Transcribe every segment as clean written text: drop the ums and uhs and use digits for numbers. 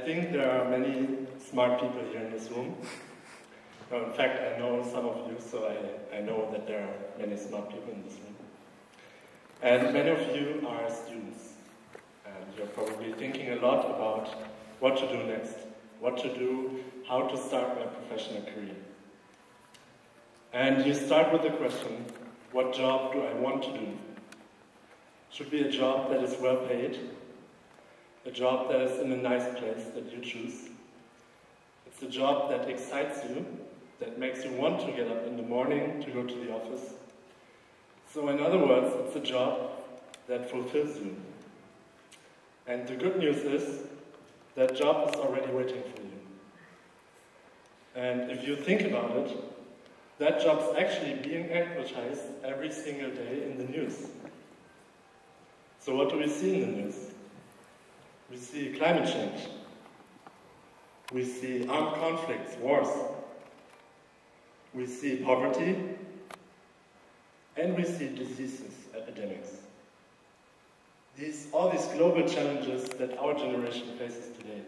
think there are many smart people here in this room. No, in fact, I know some of you, so I know that there are many smart people in this room. And many of you are students. And you're probably thinking a lot about what to do next, what to do, how to start my professional career. And you start with the question, what job do I want to do? Should be a job that is well paid, a job that is in a nice place that you choose. It's a job that excites you, that makes you want to get up in the morning to go to the office. So in other words, it's a job that fulfills you. And the good news is, that job is already waiting for you. And if you think about it, that job is actually being advertised every single day in the news. So what do we see in the news? We see climate change. We see armed conflicts, wars. We see poverty. And we see diseases, epidemics. All these global challenges that our generation faces today.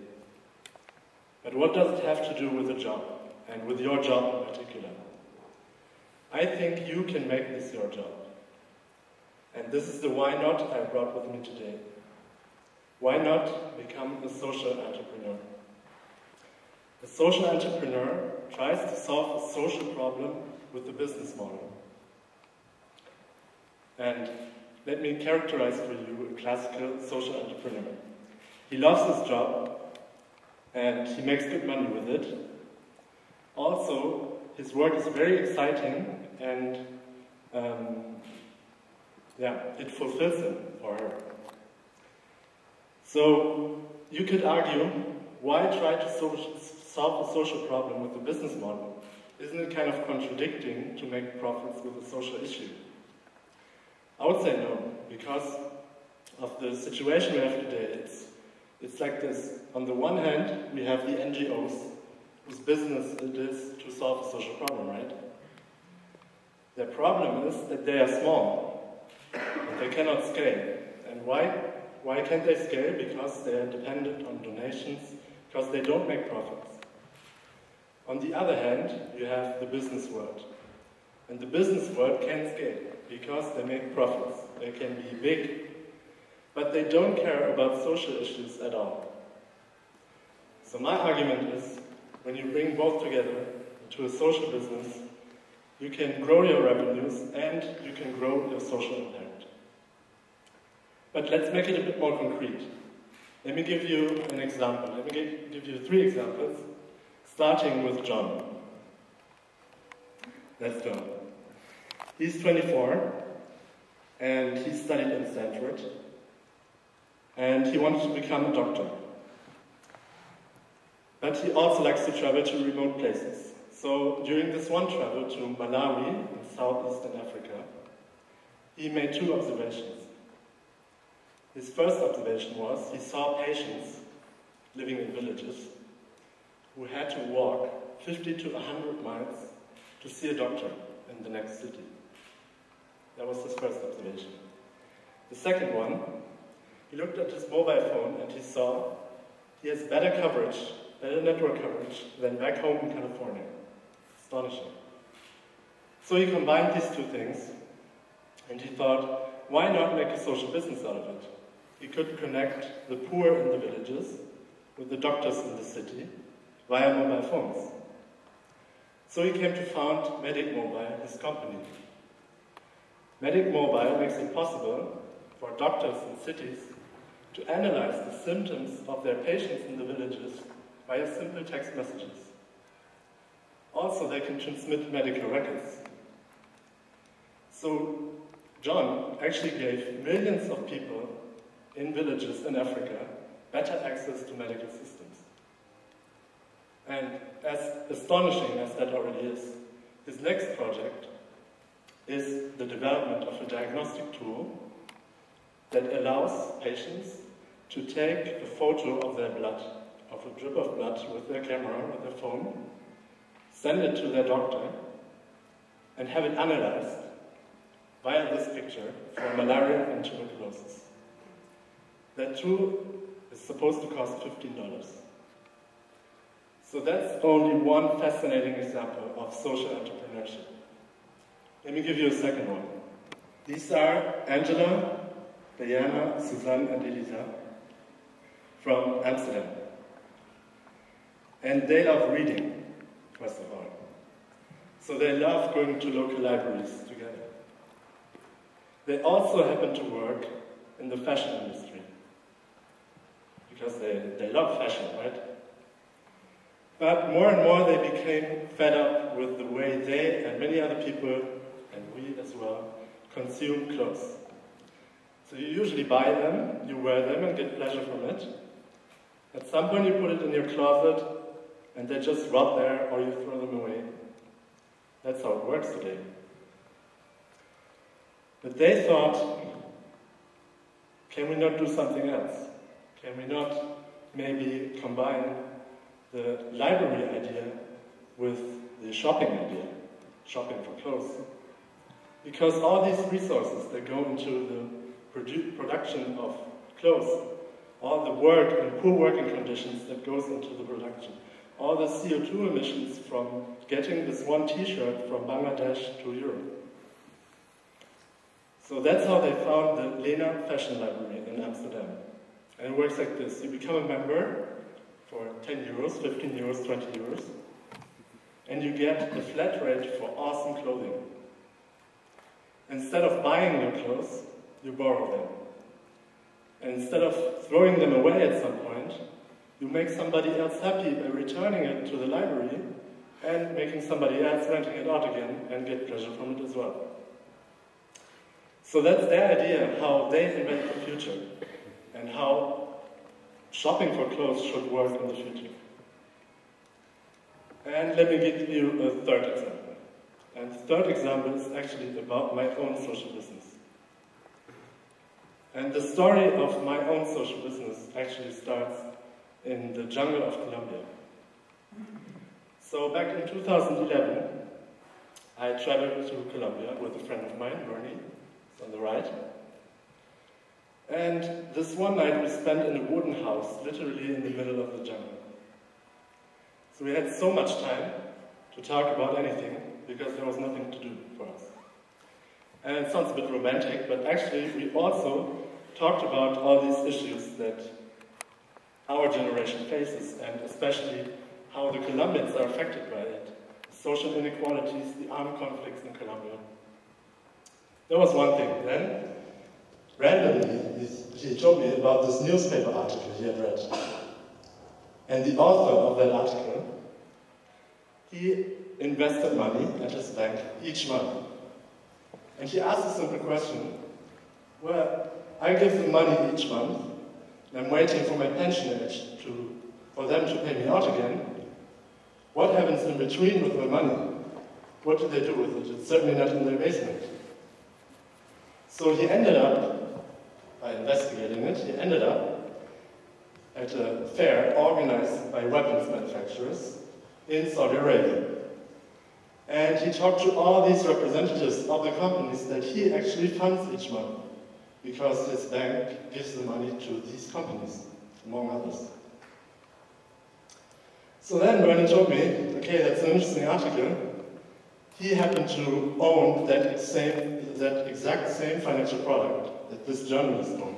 But what does it have to do with a job, and with your job in particular? I think you can make this your job. And this is the why not I brought with me today. Why not become a social entrepreneur? A social entrepreneur tries to solve a social problem with a business model. And let me characterize for you a classical social entrepreneur. He loves his job, and he makes good money with it. Also, his work is very exciting, and it fulfills him or her. So, you could argue, why try to solve a social problem with a business model? Isn't it kind of contradicting to make profits with a social issue? I would say no, because of the situation we have today. It's like this. On the one hand, we have the NGOs, whose business it is to solve a social problem, right? Their problem is that they are small, and they cannot scale. And why? Why can't they scale? Because they are dependent on donations, because they don't make profits. On the other hand, you have the business world. And the business world can scale, because they make profits. They can be big, but they don't care about social issues at all. So my argument is, when you bring both together into a social business, you can grow your revenues and you can grow your social impact. But let's make it a bit more concrete. Let me give you an example. Let me give you 3 examples, starting with John. That's John. He's 24, and he studied in Stanford, and he wanted to become a doctor. But he also likes to travel to remote places. So during this one travel to Malawi in southeastern Africa, he made 2 observations. His first observation was he saw patients living in villages who had to walk 50 to 100 miles to see a doctor in the next city. That was his first observation. The second one, he looked at his mobile phone and he saw he has better coverage, better network coverage than back home in California. Astonishing. So he combined these 2 things and he thought, why not make a social business out of it? He could connect the poor in the villages with the doctors in the city via mobile phones. So he came to found Medic Mobile, his company. Medic Mobile makes it possible for doctors in cities to analyze the symptoms of their patients in the villages via simple text messages. Also, they can transmit medical records. So, John actually gave millions of people in villages in Africa better access to medical systems. And as astonishing as that already is, his next project is the development of a diagnostic tool that allows patients to take a photo of their blood, of a drip of blood with their camera, with their phone, send it to their doctor, and have it analyzed via this picture for malaria and tuberculosis. That tool is supposed to cost $15. So that's only one fascinating example of social entrepreneurship. Let me give you a second one. These are Angela, Diana, Suzanne, and Elisa from Amsterdam. And they love reading, first of all. So they love going to local libraries together. They also happen to work in the fashion industry, because they love fashion, right? But more and more they became fed up with the way they and many other people, and we as well, consume clothes. So you usually buy them, you wear them and get pleasure from it. At some point you put it in your closet and they just rot there, or you throw them away. That's how it works today. But they thought, can we not do something else? Can we not maybe combine the library idea with the shopping idea, shopping for clothes? Because all these resources that go into the production of clothes, all the work and poor working conditions that goes into the production, all the CO2 emissions from getting this one t-shirt from Bangladesh to Europe. So that's how they found the Lena Fashion Library in Amsterdam. And it works like this. You become a member for 10 euros, 15 euros, 20 euros, and you get a flat rate for awesome clothing. Instead of buying new clothes, you borrow them. And instead of throwing them away at some point, you make somebody else happy by returning it to the library and making somebody else renting it out again and get pleasure from it as well. So that's their idea, how they invent the future and how shopping for clothes should work in the future. And let me give you a third example. And the third example is actually about my own social business. And the story of my own social business actually starts in the jungle of Colombia. So back in 2011, I traveled to Colombia with a friend of mine, Bernie, on the right. And this one night we spent in a wooden house, literally in the middle of the jungle. So we had so much time to talk about anything, because there was nothing to do for us. And it sounds a bit romantic, but actually we also talked about all these issues that our generation faces, and especially how the Colombians are affected by it. Social inequalities, the armed conflicts in Colombia. That was one thing. Then, randomly, he told me about this newspaper article he had read. And the author of that article, he invested money at his bank each month. And he asked a simple question: well, I give them money each month, and I'm waiting for my pension age for them to pay me out again. What happens in between with my money? What do they do with it? It's certainly not in their basement. So he ended up, by investigating it, he ended up at a fair organized by weapons manufacturers in Saudi Arabia. And he talked to all these representatives of the companies that he actually funds each month, because his bank gives the money to these companies, among others. So then Bernie told me, okay, that's an interesting article. He happened to own that exact same financial product that this journalist owned.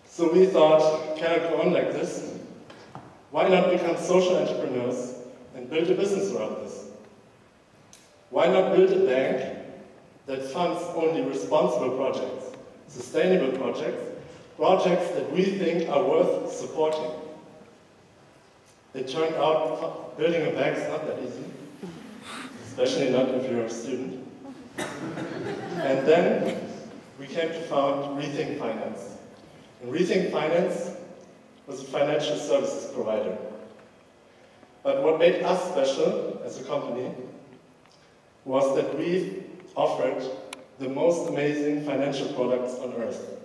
So we thought, can it go on like this? Why not become social entrepreneurs and build a business around this? Why not build a bank that funds only responsible projects, sustainable projects, projects that we think are worth supporting? It turned out building a bank is not that easy, especially not if you're a student. And then we came to found Rethink Finance. And Rethink Finance was a financial services provider. But what made us special as a company was that we offered the most amazing financial products on earth.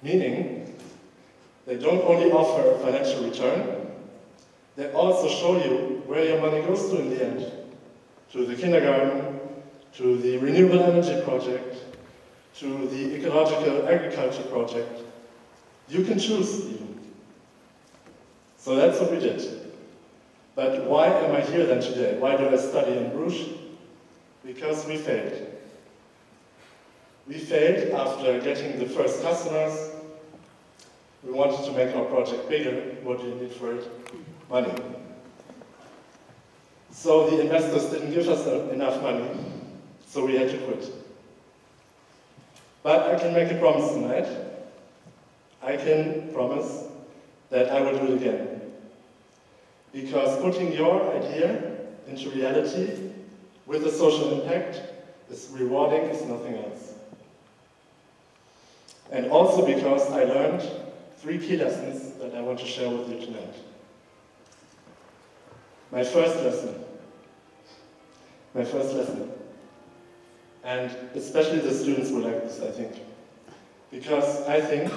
Meaning, they don't only offer a financial return, they also show you where your money goes to in the end. To the kindergarten, to the renewable energy project, to the ecological agriculture project. You can choose even. So that's what we did. But why am I here then today? Why do I study in Bruges? Because we failed. We failed after getting the first customers. We wanted to make our project bigger. What do you need for it? Money. So the investors didn't give us enough money, so we had to quit. But I can make a promise tonight. I can promise that I will do it again. Because putting your idea into reality with a social impact is rewarding as nothing else. And also because I learned 3 key lessons that I want to share with you tonight. My first lesson, and especially the students will like this, I think, because I think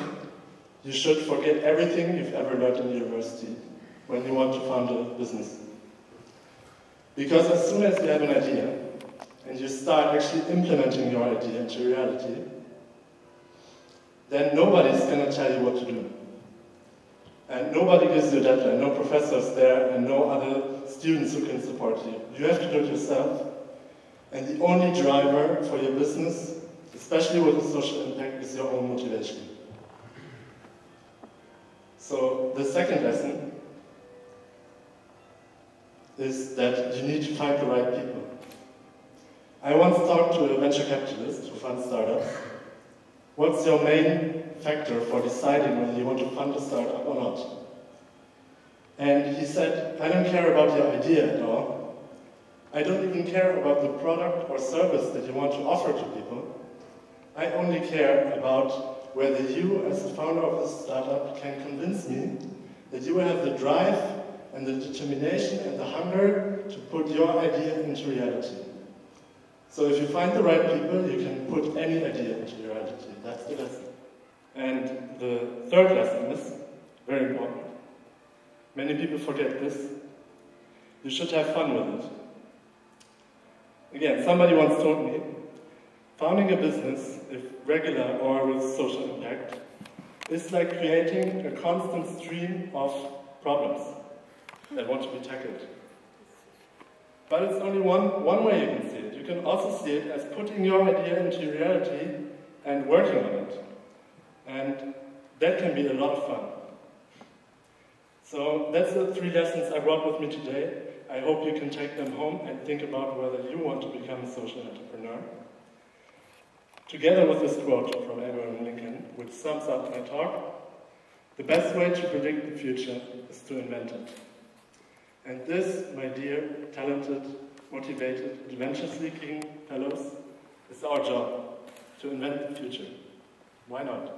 you should forget everything you've ever learned in university when you want to found a business. Because as soon as you have an idea, and you start actually implementing your idea into reality, then nobody's going to tell you what to do. And nobody gives you a deadline, no professors there, and no other students who can support you. You have to do it yourself. And the only driver for your business, especially with a social impact, is your own motivation. So the second lesson is that you need to find the right people. I once talked to a venture capitalist who funds startups. What's your main factor for deciding whether you want to fund a startup or not? And he said, I don't care about your idea at all. I don't even care about the product or service that you want to offer to people. I only care about whether you, as the founder of this startup, can convince me that you will have the drive and the determination and the hunger to put your idea into reality. So if you find the right people, you can put any idea into reality. That's the lesson. And the third lesson is very important. Many people forget this. You should have fun with it. Again, somebody once told me, founding a business, if regular or with social impact, is like creating a constant stream of problems that want to be tackled. But it's only one way you can see it. You can also see it as putting your idea into reality and working on it. And that can be a lot of fun. So that's the 3 lessons I brought with me today. I hope you can take them home and think about whether you want to become a social entrepreneur. Together with this quote from Abraham Lincoln, which sums up my talk, the best way to predict the future is to invent it. And this, my dear, talented, motivated, adventure-seeking fellows, is our job, to invent the future. Why not?